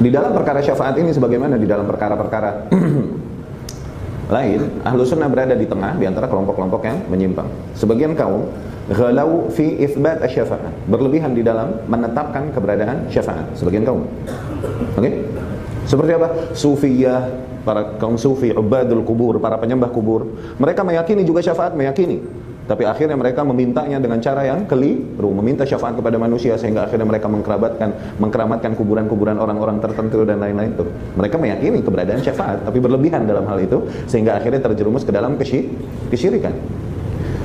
Di dalam perkara syafaat ini sebagaimana di dalam perkara-perkara lain, ahlu sunnah berada di tengah di antara kelompok-kelompok yang menyimpang. Sebagian kaum ghalau fi itsbat asy-syafa'ah, berlebihan di dalam menetapkan keberadaan syafaat. Sebagian kaum. Oke? Seperti apa? Sufiyah, para kaum sufi, ubadul kubur, para penyembah kubur. Mereka meyakini juga syafaat, meyakini. Tapi akhirnya mereka memintanya dengan cara yang keliru, meminta syafaat kepada manusia sehingga akhirnya mereka mengkeramatkan kuburan-kuburan orang-orang tertentu dan lain-lain itu. Mereka meyakini keberadaan syafaat, tapi berlebihan dalam hal itu sehingga akhirnya terjerumus ke dalam kesyirikan.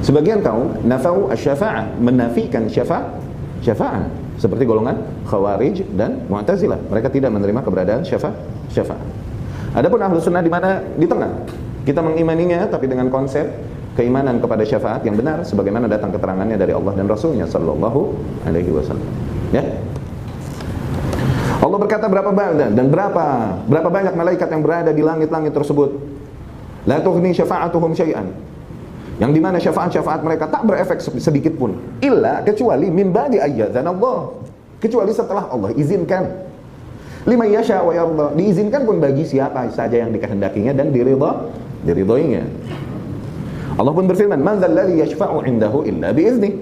Sebagian kaum nafau asy-syafa'ah, menafikan syafaat, seperti golongan Khawarij dan Mu'tazilah. Mereka tidak menerima keberadaan syafaat. Adapun ahlu sunnah di mana? Di tengah. Kita mengimaninya tapi dengan konsep keimanan kepada syafaat yang benar sebagaimana datang keterangannya dari Allah dan Rasulnya sallallahu alaihi wasallam. Ya. Allah berkata berapa banyak malaikat yang berada di langit-langit tersebut. La tughni syafa'atuhum syai'an. Yang dimana syafaat mereka tak berefek sedikit pun. Illa, kecuali min ba'di ayyadzan Allah. Kecuali setelah Allah izinkan. Liman yasha wa yarda. Diizinkan pun bagi siapa saja yang dikehendakinya dan diridhoinya. Allah pun berfirman, "Man dzalladzi yashfa'u 'indahu illa bi'izni."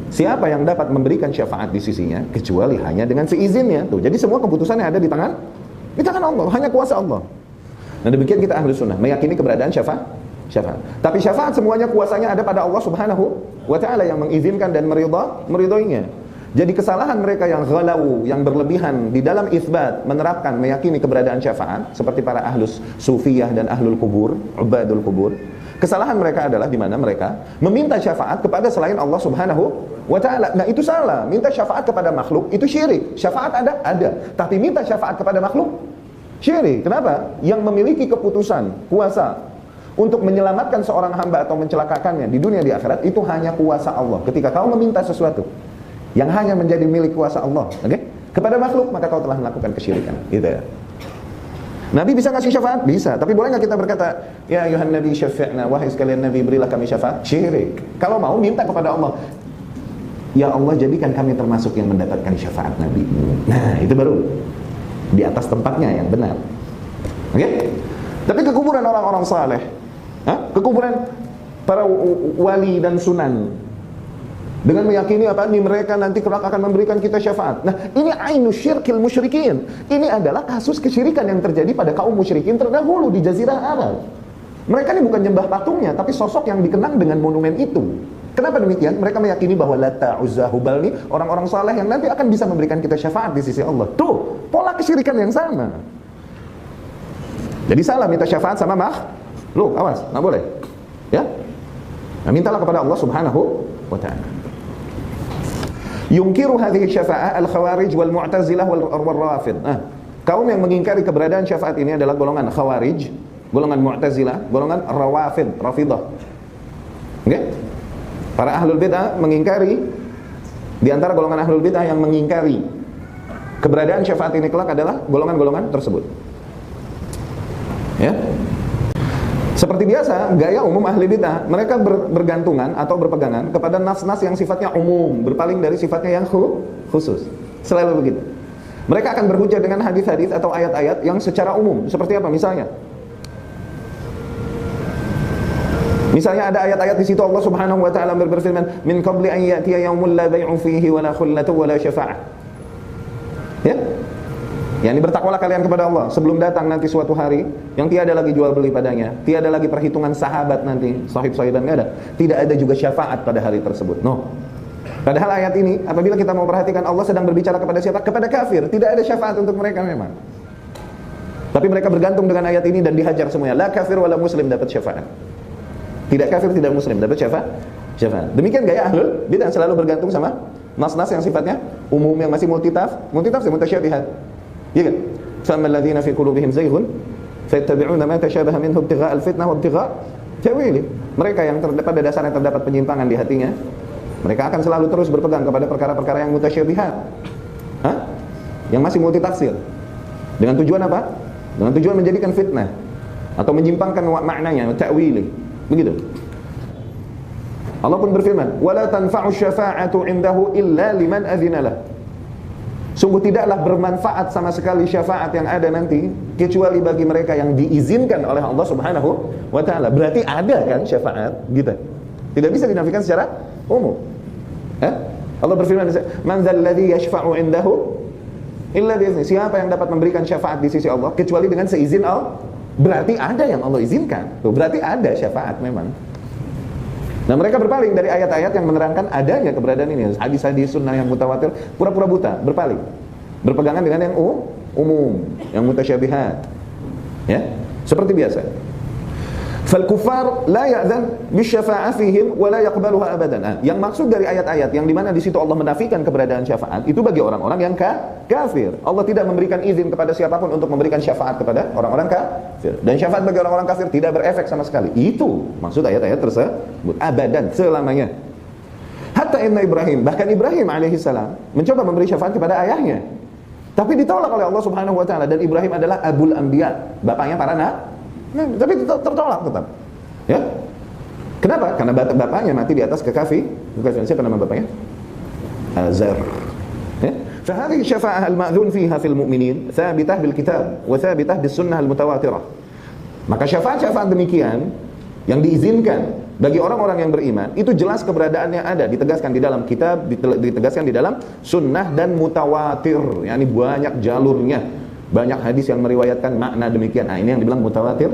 Siapa yang dapat memberikan syafaat di sisinya kecuali hanya dengan seizinnya. Tuh, jadi semua keputusannya ada di tangan Allah, hanya kuasa Allah. Nah, demikian kita ahlu sunnah meyakini keberadaan syafaat. Tapi syafaat semuanya kuasanya ada pada Allah Subhanahu wa taala yang mengizinkan dan meridhoinya. Jadi kesalahan mereka yang ghalau, yang berlebihan di dalam itsbat menerapkan meyakini keberadaan syafaat seperti para ahlus sufiyah dan ahlul kubur, ubadul kubur. Kesalahan mereka adalah di mana mereka meminta syafaat kepada selain Allah Subhanahu wa taala. Nah, itu salah. Minta syafaat kepada makhluk itu syirik. Syafaat ada. Tapi minta syafaat kepada makhluk syirik. Kenapa? Yang memiliki keputusan, kuasa untuk menyelamatkan seorang hamba atau mencelakakannya di dunia di akhirat itu hanya kuasa Allah. Ketika kau meminta sesuatu yang hanya menjadi milik kuasa Allah, oke? Kepada makhluk, maka kau telah melakukan kesyirikan. Gitu ya. Nabi bisa ngasih syafaat? Bisa. Tapi boleh nggak kita berkata, ya ayuhan Nabi syafi'na, wahai sekalian Nabi berilah kami syafaat? Syirik. Kalau mau minta kepada Allah, ya Allah jadikan kami termasuk yang mendapatkan syafaat Nabi. Nah, itu baru di atas tempatnya yang benar. Oke? Tapi kekuburan orang-orang saleh, kekuburan para wali dan sunan, dengan meyakini apa? Nih mereka nanti kelak akan memberikan kita syafaat. Nah, ini ainu syirkil musyrikin. Ini adalah kasus kesyirikan yang terjadi pada kaum musyrikin terdahulu di Jazirah Arab. Mereka ini bukan nyembah patungnya, tapi sosok yang dikenang dengan monumen itu. Kenapa demikian? Mereka meyakini bahwa Lata, Uzza, Hubal ini orang-orang saleh yang nanti akan bisa memberikan kita syafaat di sisi Allah. Tuh, pola kesyirikan yang sama. Jadi salah minta syafaat sama makhluk. Awas, nggak boleh. Ya? Nah, mintalah kepada Allah Subhanahu wa ta'ala. Yungkiru hadhihi syafa'ah al-khawarij wal mu'tazilah wal rafid. Kaum yang mengingkari keberadaan syafaat ini adalah golongan khawarij, golongan mu'tazilah, golongan rafidah. Okay? Para ahlul bid'ah mengingkari, di antara golongan ahlul bid'ah yang mengingkari keberadaan syafaat ini kelak adalah golongan-golongan tersebut. Ya. Seperti biasa, gaya umum ahli bid'ah, mereka bergantungan atau berpegangan kepada nas-nas yang sifatnya umum, berpaling dari sifatnya yang khusus. Selalu begitu. Mereka akan berhujjah dengan hadis-hadis atau ayat-ayat yang secara umum. Seperti apa misalnya? Misalnya ada ayat-ayat di situ Allah Subhanahu wa taala berfirman, "Min qabli an ya'tiya yawmun la bay'un fihi wa la khullatu wa la syafa'ah." Ya? Yani bertakwalah kalian kepada Allah sebelum datang nanti suatu hari yang tiada lagi jual beli padanya, tiada lagi perhitungan sahabat nanti, sahib-sahiban enggak ada. Tidak ada juga syafaat pada hari tersebut. No. Padahal ayat ini apabila kita mau perhatikan Allah sedang berbicara kepada siapa? Kepada kafir. Tidak ada syafaat untuk mereka memang. Tapi mereka bergantung dengan ayat ini dan dihajar semuanya. La kafir wala muslim dapat syafaat. Tidak kafir, tidak muslim dapat syafaat. Demikian gaya ahlul bid'ah selalu bergantung sama nas-nas yang sifatnya umum yang masih multitafsir, mutasyabihat. Ya kan? Faman ladzina fi qulubihim zayghun fayattabi'una ma tashabaha minhu ibtigha'a al-fitnah wa ibtigha'a ta'wili. Mereka yang pada dasarnya terdapat penyimpangan di hatinya, mereka akan selalu terus berpegang kepada perkara-perkara yang mutasyabihat. Yang masih multitafsir. Dengan tujuan apa? Dengan tujuan menjadikan fitnah atau menyimpangkan maknanya, ta'wili. Begitu. Allah pun berfirman, "Wala tanfa'u syafa'atu 'indahu illa liman adzina lah." Sungguh tidaklah bermanfaat sama sekali syafaat yang ada nanti kecuali bagi mereka yang diizinkan oleh Allah Subhanahu wa taala. Berarti ada kan syafaat gitu. Tidak bisa dinafikan secara umum. Allah berfirman, "Man dzalladzi yashfa'u 'indahu illa bi'izni." Siapa yang dapat memberikan syafaat di sisi Allah kecuali dengan seizin Allah? Berarti ada yang Allah izinkan. Tuh, berarti ada syafaat memang. Nah, mereka berpaling dari ayat-ayat yang menerangkan adanya keberadaan ini. Hadis-hadis sunnah yang mutawatir, pura-pura buta, berpaling. Berpegangan dengan yang umum, yang mutasyabihat. Ya, seperti biasa. Fal kuffar la ya'zan bisyafa'ah fihim wa la yaqbaluha abadan. Yang maksud dari ayat-ayat yang dimana di situ Allah menafikan keberadaan syafaat itu bagi orang-orang yang kafir. Allah tidak memberikan izin kepada siapapun untuk memberikan syafaat kepada orang-orang kafir. Dan syafaat bagi orang-orang kafir tidak berefek sama sekali. Itu maksud ayat-ayat tersebut, abadan, selamanya. Hatta inna Ibrahim, bahkan Ibrahim alaihissalam mencoba memberi syafaat kepada ayahnya. Tapi ditolak oleh Allah Subhanahu wa taala, dan Ibrahim adalah abul anbiya, bapaknya para nabi. Tapi tertolak tetap. Ya. Kenapa? Karena bapaknya mati di atas kekafiran. Siapa nama bapaknya? Azar. Ya. فهذه الشفاعة المأذون فيها في المؤمنين ثابتة بالكتاب وثابتة بالسنة المتواترة. Maka syafaat-syafaat demikian yang diizinkan bagi orang-orang yang beriman itu jelas keberadaannya ada, ditegaskan di dalam kitab, ditegaskan di dalam sunnah dan mutawatir. Yani banyak jalurnya. Banyak hadis yang meriwayatkan makna demikian. Nah, ini yang dibilang mutawatir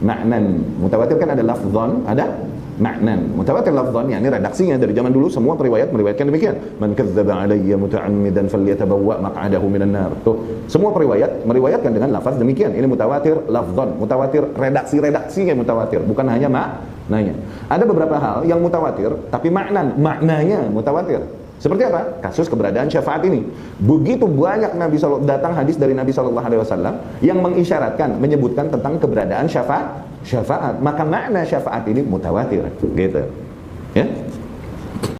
maknan. Mutawatir kan ada lafzan, ada maknan. Mutawatir lafzan, ini redaksinya dari zaman dulu semua periwayat meriwayatkan demikian. Man kadzdzaba alayya muta'ammidan falyatabawwa maq'adahu minan nar. Tuh, semua periwayat meriwayatkan dengan lafaz demikian. Ini mutawatir lafzan, mutawatir redaksinya mutawatir, bukan hanya maknanya. Ada beberapa hal yang mutawatir tapi maknanya mutawatir. Seperti apa? Kasus keberadaan syafaat ini. Begitu banyak datang hadis dari Nabi SAW yang mengisyaratkan, menyebutkan tentang keberadaan syafaat. Maka makna syafaat ini mutawatir. Gitu. Ya.